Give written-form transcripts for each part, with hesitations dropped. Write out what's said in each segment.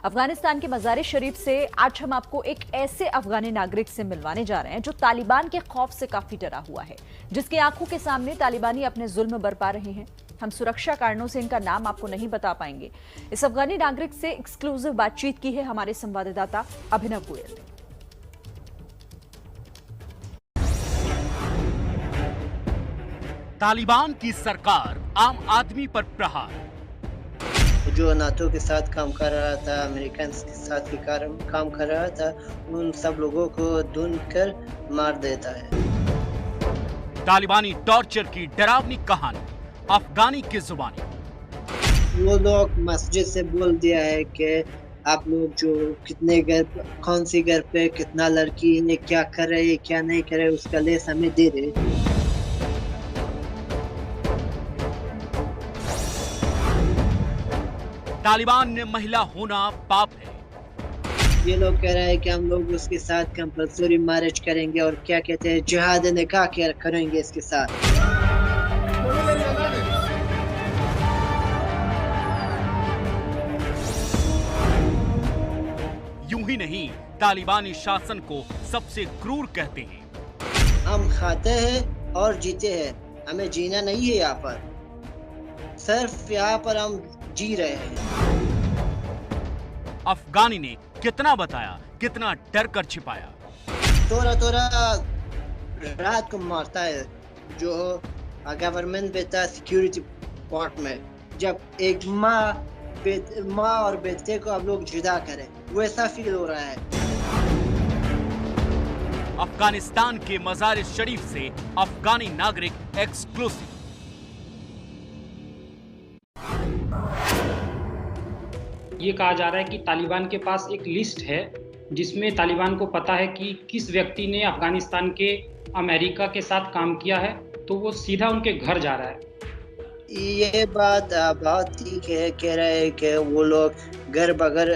अफगानिस्तान के मज़ार शरीफ से आज हम आपको एक ऐसे अफगानी नागरिक से मिलवाने जा रहे हैं जो तालिबान के खौफ से काफी डरा हुआ है, जिसकी आंखों के सामने तालिबानी अपने जुल्म बरपा रहे हैं। हम सुरक्षा कारणों से इनका नाम आपको नहीं बता पाएंगे। इस अफगानी नागरिक से एक्सक्लूसिव बातचीत की है हमारे संवाददाता अभिनव गोयल ने। तालिबान की सरकार आम आदमी पर प्रहार। जो नाटो के साथ काम कर रहा था, अमेरिकन के साथ भी काम कर रहा था, उन सब लोगों को ढूंढ कर मार देता है। तालिबानी टॉर्चर की डरावनी कहानी अफगानी की जुबानी। वो लोग मस्जिद से बोल दिया है कि आप लोग जो कितने घर, कौन सी घर पे कितना लड़की ने क्या कर रहे हैं, क्या नहीं कर रहे, उसका लिस्ट हमें दे दे। तालिबान ने महिला होना पाप है। ये लोग कह रहे हैं कि हम लोग उसके साथ कंपल्सरी मैरिज करेंगे और क्या कहते हैं, जिहाद निकाह करेंगे इसके साथ। यूं ही नहीं, तालिबानी शासन को सबसे क्रूर कहते हैं। हम खाते हैं और जीते हैं, हमें जीना नहीं है यहाँ पर, सिर्फ यहाँ पर हम जी रहे हैं। अफगानी ने कितना बताया, कितना डर कर छिपाया। थोड़ा रात को मारता है, जो गवर्नमेंट देता सिक्योरिटी पार्ट में, जब एक माँ और बेटे को आप लोग जुदा करें, वैसा फील हो रहा है। अफगानिस्तान के मज़ार शरीफ से अफगानी नागरिक एक्सक्लूसिव। ये कहा जा रहा है कि तालिबान के पास एक लिस्ट है जिसमें तालिबान को पता है कि किस व्यक्ति ने अफगानिस्तान के अमेरिका के साथ काम किया है, तो वो सीधा उनके घर जा रहा है। ये बात बहुत ठीक है, कह रहे हैं कि वो लोग घर बगर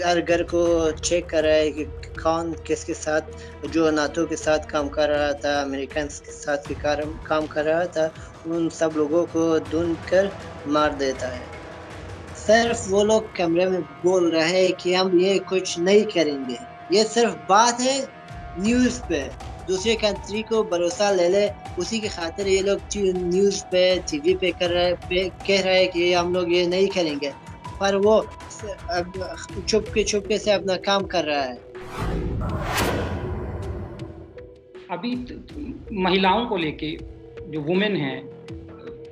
हर घर को चेक कर रहे हैं कि कौन किसके साथ, जो नाटो के साथ काम कर रहा था, अमेरिकन के साथ भी काम कर रहा था, उन सब लोगों को ढूंढ कर मार देता है। सिर्फ वो लोग कमरे में बोल रहे हैं कि हम ये कुछ नहीं करेंगे, ये सिर्फ बात है न्यूज़ पे, दूसरे कंट्री को भरोसा ले ले, उसी की खातिर ये लोग न्यूज़ पे, टीवी पे कह रहे हैं कि हम लोग ये नहीं करेंगे, पर वो चुपके से अपना काम कर रहा है। अभी महिलाओं को लेके, जो वुमेन हैं,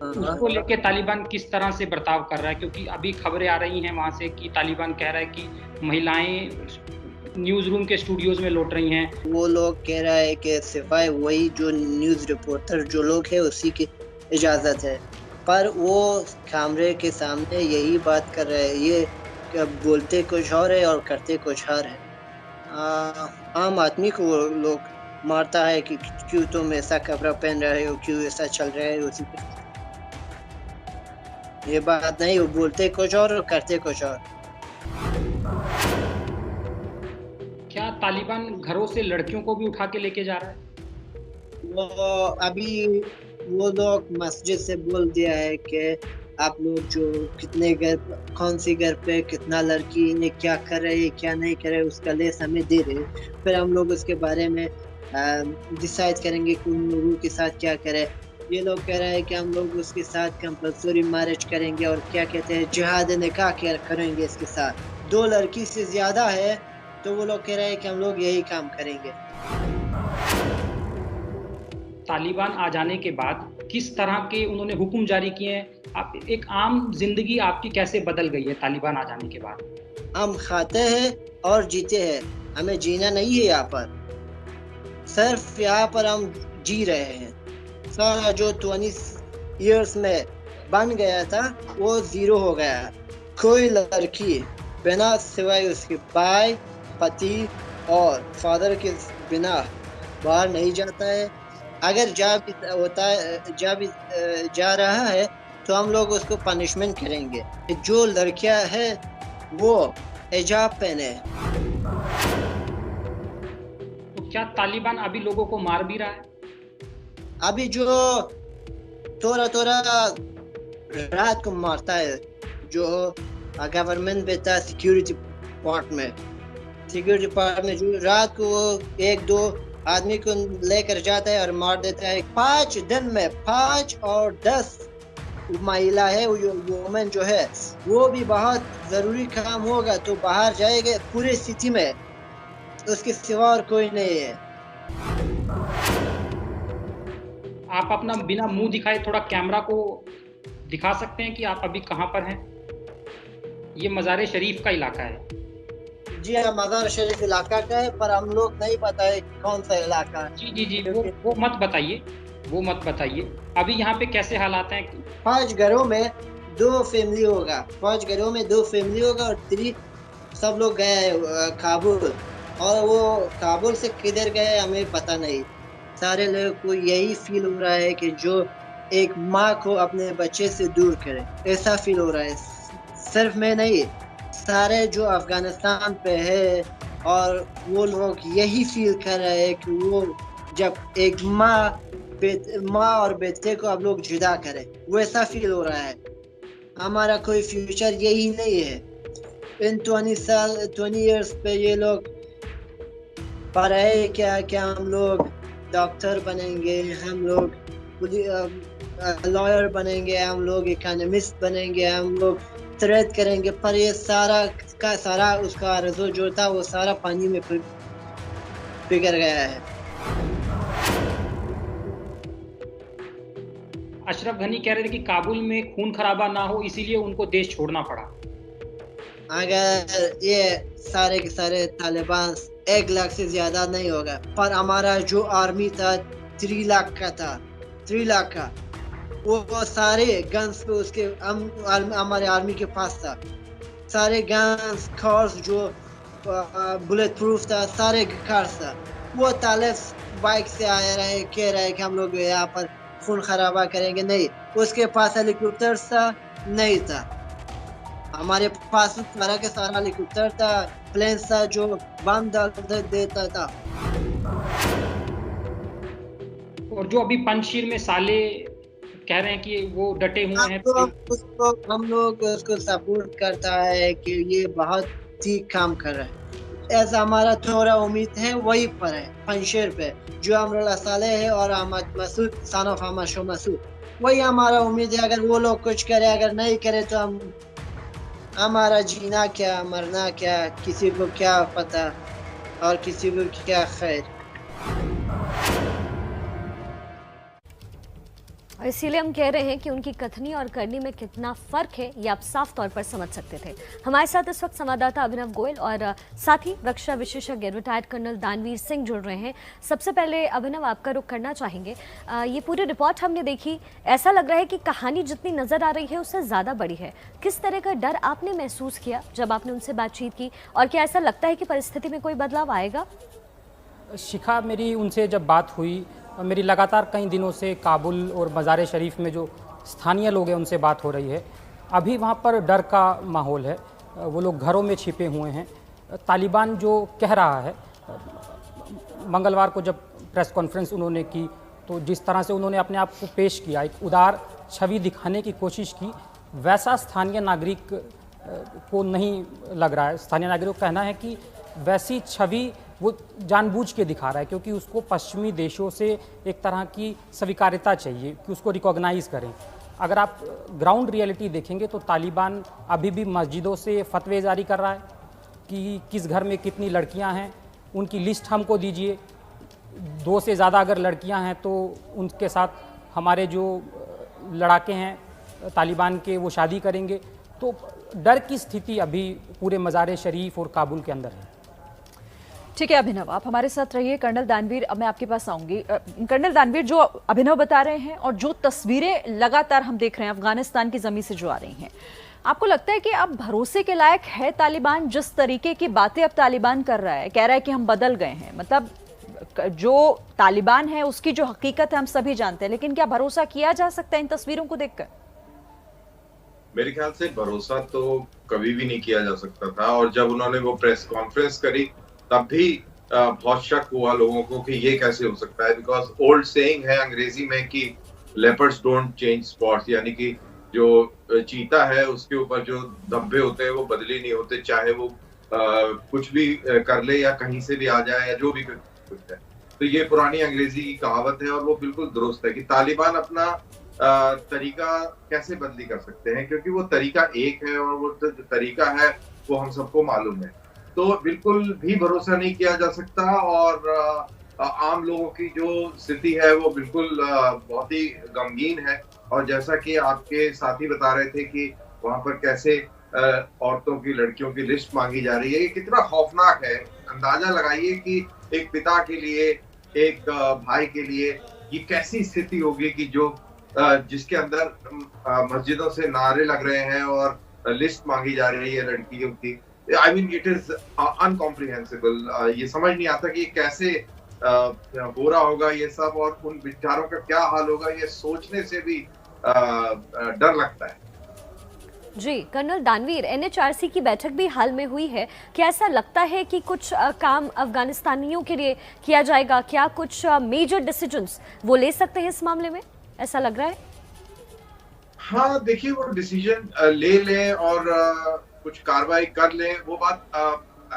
उसको लेके तालिबान किस तरह से बर्ताव कर रहा है? क्योंकि अभी खबरें आ रही हैं वहां से कि तालिबान कह रहा है कि महिलाएं न्यूज़ रूम के स्टूडियोज में लौट रही हैं। वो लोग कह रहा है कि सिवाय वही जो न्यूज़ रिपोर्टर जो लोग हैं उसी की इजाज़त है, पर वो कैमरे के सामने यही बात कर रहे हैं, ये बोलते कुछ और है और करते कुछ और है। आम आदमी को वो लोग मारता है कि क्यों तुम ऐसा कपड़ा पहन रहे हो, क्यों ऐसा चल रहे हो, उसी पे ये बात नहीं, वो बोलते कुछ और करते कुछ और। क्या तालिबान घरों से लड़कियों को भी उठा के लेके जा रहा है? वो लोग मस्जिद से बोल दिया है कि आप लोग जो कितने घर, कौन सी घर पे कितना लड़की ने क्या कर रहे हैं, क्या नहीं कर रहे, उसका लिस्ट हमें दे रहे, फिर हम लोग उसके बारे में डिसाइड करेंगे कि उन लोगों के साथ क्या करें। ये लोग कह रहे हैं कि हम लोग उसके साथ कंपल्सरी मैरिज करेंगे और क्या कहते हैं, जिहाद निकाह करेंगे इसके साथ। 2 लड़की से ज्यादा है तो वो लोग कह रहे हैं कि हम लोग यही काम करेंगे। तालिबान आ जाने के बाद किस तरह के उन्होंने हुक्म जारी किए हैं? आप एक आम जिंदगी आपकी कैसे बदल गई है तालिबान आ जाने के बाद? हम खाते हैं और जीते हैं, हमें जीना नहीं है यहाँ पर, सिर्फ यहाँ पर हम जी रहे हैं। सारा जो 20 इयर्स में बन गया था वो 0 हो गया। कोई लड़की बिना सिवाय उसके भाई, पति और फादर के बिना बाहर नहीं जाता है। अगर जा रहा है तो हम लोग उसको पनिशमेंट करेंगे। जो लड़कियां हैं वो हिजाब पहने। तो क्या तालिबान अभी लोगों को मार भी रहा है? अभी जो थोड़ा रात को मारता है, जो गवर्नमेंट देता सिक्योरिटी पार्ट में, सिक्योरिटी पार्ट में, जो रात को वो 1-2 आदमी को लेकर जाता है और मार देता है। 5 दिन में 5 और 10 महिला है, वुमेन जो है वो भी बहुत जरूरी काम होगा तो बाहर जाएगा पूरी स्थिति में, उसके सिवा और कोई नहीं है। आप अपना बिना मुंह दिखाए थोड़ा कैमरा को दिखा सकते हैं कि आप अभी कहाँ पर हैं? ये मज़ार शरीफ का इलाका है। जी हाँ, मज़ार शरीफ इलाका का है, पर हम लोग नहीं पता है कौन सा इलाका है। जी जी जी, वो मत बताइए, वो मत बताइए। अभी यहाँ पे कैसे हालात हैं? 5 घरों में 2 फैमिली होगा, 5 घरों में 2 फैमिली होगा और 3 सब लोग गए हैं काबुल, और वो काबुल से किधर गए हमें पता नहीं। सारे लोगों को यही फील हो रहा है कि जो एक माँ को अपने बच्चे से दूर करे, ऐसा फील हो रहा है। सिर्फ मैं नहीं, सारे जो अफगानिस्तान पे है, और वो लोग यही फील कर रहे हैं कि वो जब एक माँ और बेटे को आप लोग जुदा करें, वैसा फील हो रहा है। हमारा कोई फ्यूचर यही नहीं है। इन 20 इयर्स पे ये लोग पढ़े क्या हम लोग डॉक्टर बनेंगे, हम लोग लॉयर बनेंगे, हम लोग इकोनॉमिस्ट बनेंगे, हम लोग थ्रेड करेंगे, पर ये सारा का सारा उसका आरज़ू जो था वो सारा पानी में बिगड़ गया है। अशरफ गनी कह रहे थे कि काबुल में खून खराबा ना हो इसीलिए उनको देश छोड़ना पड़ा। अगर ये सारे के सारे तालिबान 1 लाख से ज्यादा नहीं होगा, पर हमारा जो आर्मी था 3 लाख का था, 3 लाख का, वो सारे गन्स पे उसके हमारे आर्मी के पास था। सारे गन्स, कार्स जो बुलेट प्रूफ था, सारे कार्स था। वो तालिब बाइक से आया रहे, कह रहे कि हम लोग यहाँ पर खून खराबा करेंगे, नहीं। उसके पास हेलीकॉप्टर था नहीं था, हमारे पास सारा के सारा हेलीकॉप्टर था, प्लेन था जो बम डाल देता था। और जो अभी पंजशीर में साले कह रहे हैं कि वो डटे हुए हैं, हम लोग उसको सपोर्ट करता है कि ये बहुत ठीक काम कर रहा है। ऐसा हमारा थोड़ा उम्मीद है वही पर है, पंजशीर पे जो अमरुल्लाह सालेह है और अहमद मसूद सन ऑफ अहमद शो मसूद, वही हमारा उम्मीद है। अगर वो लोग कुछ करे, अगर नहीं करे तो हमारा जीना क्या मरना क्या, किसी को क्या पता और किसी को क्या खैर। और इसीलिए हम कह रहे हैं कि उनकी कथनी और करनी में कितना फ़र्क है ये आप साफ तौर पर समझ सकते थे। हमारे साथ इस वक्त संवाददाता अभिनव गोयल और साथ ही रक्षा विशेषज्ञ रिटायर्ड कर्नल दानवीर सिंह जुड़ रहे हैं। सबसे पहले अभिनव, आपका रुख करना चाहेंगे। ये पूरी रिपोर्ट हमने देखी, ऐसा लग रहा है कि कहानी जितनी नज़र आ रही है उससे ज़्यादा बड़ी है। किस तरह का डर आपने महसूस किया जब आपने उनसे बातचीत की, और क्या ऐसा लगता है कि परिस्थिति में कोई बदलाव आएगा? शिखा, मेरी उनसे जब बात हुई, मेरी लगातार कई दिनों से काबुल और मज़ार शरीफ में जो स्थानीय लोग हैं उनसे बात हो रही है। अभी वहाँ पर डर का माहौल है, वो लोग घरों में छिपे हुए हैं। तालिबान जो कह रहा है, मंगलवार को जब प्रेस कॉन्फ्रेंस उन्होंने की तो जिस तरह से उन्होंने अपने आप को पेश किया, एक उदार छवि दिखाने की कोशिश की, वैसा स्थानीय नागरिक को नहीं लग रहा है। स्थानीय नागरिक को कहना है कि वैसी छवि वो जानबूझ के दिखा रहा है, क्योंकि उसको पश्चिमी देशों से एक तरह की स्वीकार्यता चाहिए कि उसको रिकॉग्नाइज़ करें। अगर आप ग्राउंड रियलिटी देखेंगे तो तालिबान अभी भी मस्जिदों से फतवे जारी कर रहा है कि किस घर में कितनी लड़कियां हैं, उनकी लिस्ट हमको दीजिए। 2 से ज़्यादा अगर लड़कियां हैं तो उनके साथ हमारे जो लड़ाके हैं तालिबान के वो शादी करेंगे। तो डर की स्थिति अभी पूरे मज़ार शरीफ और काबुल के अंदर है। ठीक है अभिनव, आप हमारे साथ रहिए। कर्नल दानवीर, अब मैं आपके पास आऊंगी। कर्नल दानवीर, जो अभिनव बता रहे हैं और जो तस्वीरें लगातार हम देख रहे हैं अफगानिस्तान की जमीन से जो आ रही हैं, आपको लगता है कि अब भरोसे के लायक है तालिबान? जिस तरीके की बातें अब तालिबान कर रहा है, कह रहा है कि हम बदल गए हैं, मतलब जो तालिबान है उसकी जो हकीकत है हम सभी जानते हैं, लेकिन क्या भरोसा किया जा सकता है इन तस्वीरों को देखकर? मेरे ख्याल से भरोसा तो कभी भी नहीं किया जा सकता था, और जब उन्होंने वो प्रेस कॉन्फ्रेंस करी तब भी बहुत शक हुआ लोगों को कि ये कैसे हो सकता है। बिकॉज ओल्ड सेइंग है अंग्रेजी में कि लेपर्ड्स डोंट चेंज स्पॉट्स, यानी कि जो चीता है उसके ऊपर जो धब्बे होते हैं वो बदली नहीं होते, चाहे वो कुछ भी कर ले या कहीं से भी आ जाए या जो भी कुछ है। तो ये पुरानी अंग्रेजी की कहावत है और वो बिल्कुल दुरुस्त है कि तालिबान अपना तरीका कैसे बदली कर सकते हैं, क्योंकि वो तरीका एक है और वो जो तरीका है वो हम सबको मालूम है। तो बिल्कुल भी भरोसा नहीं किया जा सकता और आम लोगों की जो स्थिति है वो बिल्कुल बहुत ही गमगीन है। और जैसा कि आपके साथी बता रहे थे कि वहां पर कैसे औरतों की, लड़कियों की लिस्ट मांगी जा रही है, ये कितना खौफनाक है। अंदाजा लगाइए कि एक पिता के लिए, एक भाई के लिए ये कैसी स्थिति होगी कि जो जिसके अंदर मस्जिदों से नारे लग रहे हैं और लिस्ट मांगी जा रही है लड़कियों की। I mean it is incomprehensible. ये समझ नहीं आता कि ये कैसे हो रहा होगा ये सब, और उन बेचारों का क्या हाल होगा, ये सोचने से भी डर लगता है। जी कर्नल दानवीर, एनएचआरसी की बैठक भी हाल में हुई है, क्या ऐसा लगता है कि कुछ काम अफगानिस्तानियों के लिए किया जाएगा? क्या कुछ मेजर डिसीजंस वो ले सकते हैं इस मामले में, ऐसा लग रहा है? हाँ देखिए, वो डिसीजन ले लें और कुछ कार्रवाई कर लें, वो बात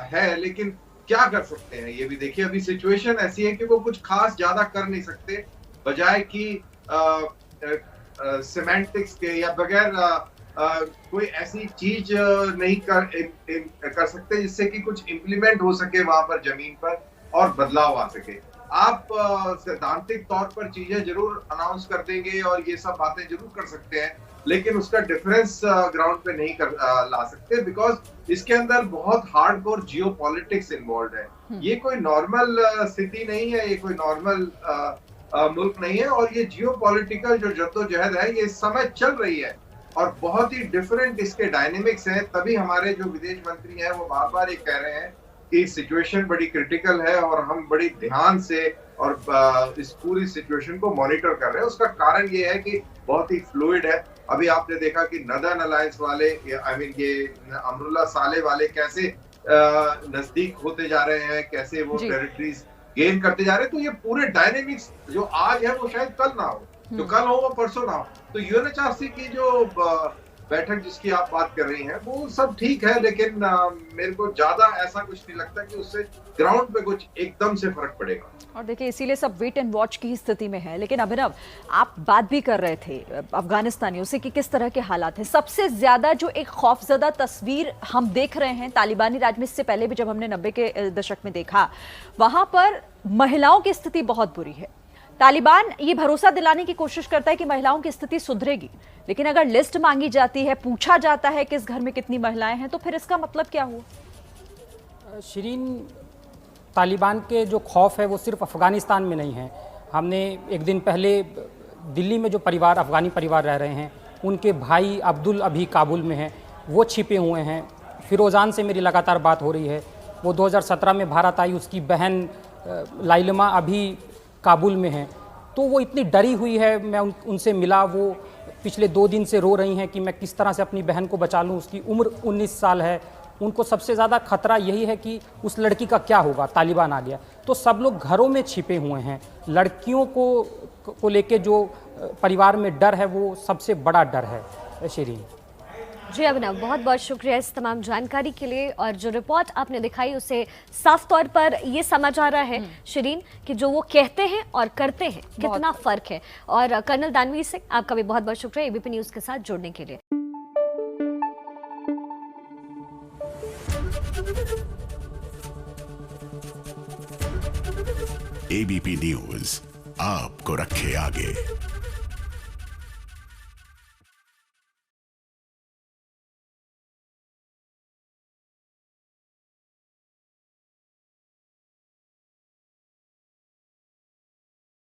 है, लेकिन क्या कर सकते हैं ये भी देखिए। अभी सिचुएशन ऐसी है कि वो कुछ खास ज्यादा कर नहीं सकते, बजाय कि सिमेंटिक्स के या बगैर कोई ऐसी चीज नहीं कर सकते जिससे कि कुछ इम्प्लीमेंट हो सके वहां पर जमीन पर और बदलाव आ सके। आप सैद्धांतिक तौर पर चीजें जरूर अनाउंस कर देंगे और ये सब बातें जरूर कर सकते हैं, लेकिन उसका डिफरेंस ग्राउंड पे नहीं ला सकते, बिकॉज इसके अंदर बहुत हार्डकोर जियोपॉलिटिक्स इन्वॉल्व है। ये कोई नॉर्मल स्थिति नहीं है, ये कोई नॉर्मल मुल्क नहीं है, और ये जियोपॉलिटिकल जो जद्दोजहद है ये इस समय चल रही है और बहुत ही डिफरेंट इसके डायनेमिक्स हैं। तभी हमारे जो विदेश मंत्री हैं वो बार बार ये कह रहे हैं कि सिचुएशन बड़ी क्रिटिकल है और हम बड़ी ध्यान से और इस पूरी सिचुएशन को मॉनिटर कर रहे हैं। उसका कारण ये है कि बहुत ही फ्लूइड है। अभी आपने देखा कि नदर्न अलायंस वाले, आई मीन ये अमरुल्लाह साले वाले कैसे नजदीक होते जा रहे हैं, कैसे वो टेरिटरीज गेन करते जा रहे हैं। तो ये पूरे डायनेमिक्स जो आज है वो शायद कल ना हो, जो कल हो वो परसों ना हो। तो यूएनएचआरसी की जो बैठक जिसकी आप बात कर रही हैं वो सब ठीक है, लेकिन मेरे को ज्यादा ऐसा कुछ नहीं लगता कि उससे ग्राउंड पे कुछ एकदम से फर्क पड़ेगा। और देखिए इसीलिए सब वेट एंड वॉच की ही स्थिति में है। लेकिन अभिनव, आप बात भी कर रहे थे अफगानिस्तानियों से कि किस तरह के हालात हैं। सबसे ज्यादा जो एक खौफजदा तस्वीर हम देख रहे हैं तालिबानी राज में, इससे पहले भी जब हमने 90 के दशक में देखा, वहां पर महिलाओं की स्थिति बहुत बुरी है। तालिबान ये भरोसा दिलाने की कोशिश करता है कि महिलाओं की स्थिति सुधरेगी, लेकिन अगर लिस्ट मांगी जाती है, पूछा जाता है कि इस घर में कितनी महिलाएं हैं, तो फिर इसका मतलब क्या हुआ? शिरीन, तालिबान के जो खौफ है वो सिर्फ अफ़गानिस्तान में नहीं है। हमने एक दिन पहले दिल्ली में जो परिवार, अफ़गानी परिवार रह रहे हैं, उनके भाई अब्दुल अभी काबुल में हैं, वो छिपे हुए हैं। फिरोज़ान से मेरी लगातार बात हो रही है, वो 2017 में भारत आई, उसकी बहन लाइलमा अभी काबुल में हैं। तो वो इतनी डरी हुई है, मैं उनसे मिला, वो पिछले 2 दिन से रो रही हैं कि मैं किस तरह से अपनी बहन को बचा लूँ। उसकी उम्र 19 साल है। उनको सबसे ज़्यादा खतरा यही है कि उस लड़की का क्या होगा, तालिबान आ गया तो। सब लोग घरों में छिपे हुए हैं। लड़कियों को लेके जो परिवार में डर है वो सबसे बड़ा डर है। शिरीन जी अभिनव, बहुत बहुत शुक्रिया इस तमाम जानकारी के लिए। और जो रिपोर्ट आपने दिखाई उससे साफ तौर पर ये समझ आ रहा है शिरीन कि जो वो कहते हैं और करते हैं कितना फर्क है। और कर्नल दानवीर सिंह, आपका भी बहुत बहुत शुक्रिया एबीपी न्यूज़ के साथ जुड़ने के लिए। एबीपी न्यूज़ आपको रखे आगे।